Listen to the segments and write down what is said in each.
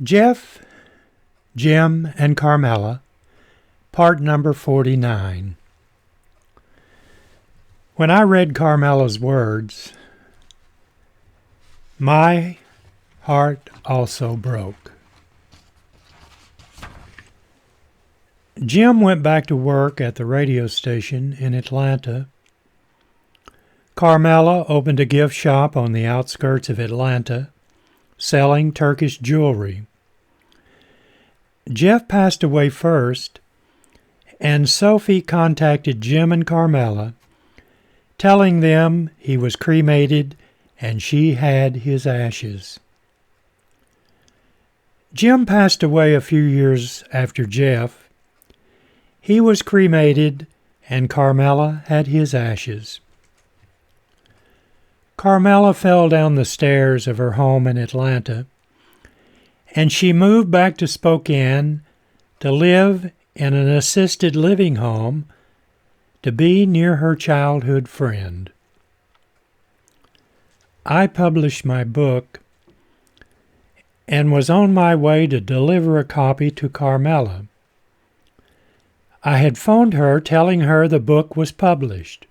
Jeff, Jim, and Carmela, part number 49. When I read Carmela's words, my heart also broke. Jim went back to work at the radio station in Atlanta. Carmela opened a gift shop on the outskirts of Atlanta, selling Turkish jewelry. Jeff passed away first, and Sophie contacted Jim and Carmela, telling them he was cremated and she had his ashes. Jim passed away a few years after Jeff. He was cremated and Carmela had his ashes. Carmela fell down the stairs of her home in Atlanta, and she moved back to Spokane to live in an assisted living home to be near her childhood friend. I published my book and was on my way to deliver a copy to Carmela. I had phoned her telling her the book was published.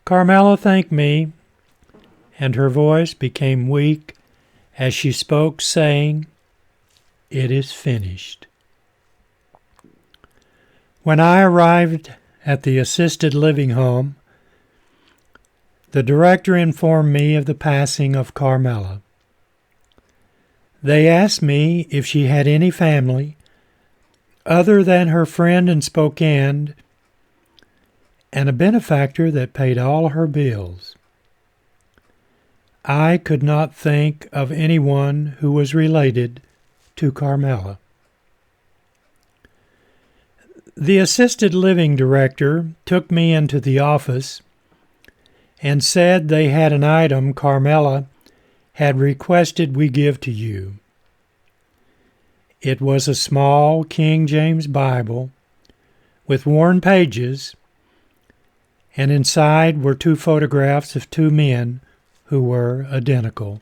Carmela thanked me, and her voice became weak as she spoke, saying, "It is finished." When I arrived at the assisted living home, the director informed me of the passing of Carmela. They asked me if she had any family other than her friend in Spokane and a benefactor that paid all her bills. I could not think of anyone who was related to Carmela. The assisted living director took me into the office and said they had an item Carmela had requested we give to you. It was a small King James Bible with worn pages, and inside were 2 photographs of 2 men who were identical.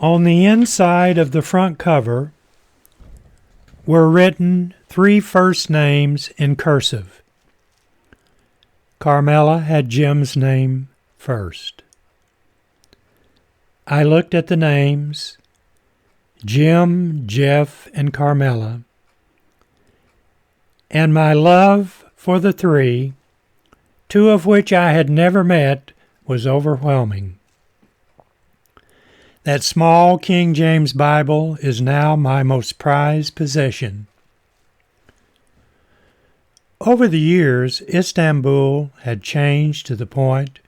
On the inside of the front cover were written 3 first names in cursive. Carmela had Jim's name first. I looked at the names, Jim, Jeff, and Carmela, and my love for the 3, 2 of which I had never met, was overwhelming. That small King James Bible is now my most prized possession. Over the years, Istanbul had changed to the point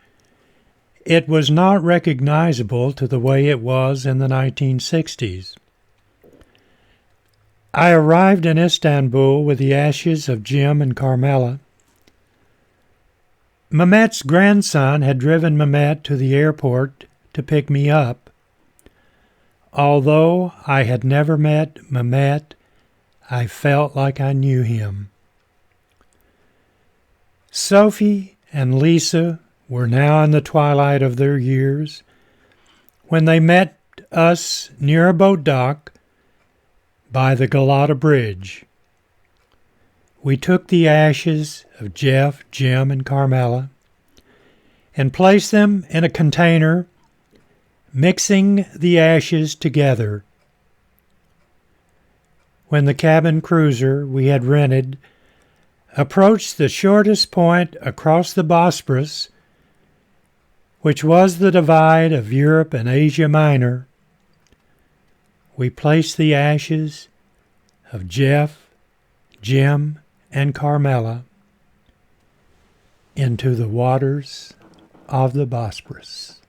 it was not recognizable to the way it was in the 1960s. I arrived in Istanbul with the ashes of Jim and Carmela. Mehmet's grandson had driven Mehmet to the airport to pick me up. Although I had never met Mehmet, I felt like I knew him. Sophie and Lisa were now in the twilight of their years when they met us near a boat dock by the Galata Bridge. We took the ashes of Jeff, Jim, and Carmela and placed them in a container, mixing the ashes together. When the cabin cruiser we had rented approached the shortest point across the Bosporus, which was the divide of Europe and Asia Minor, we placed the ashes of Jeff, Jim, and Carmela into the waters of the Bosporus.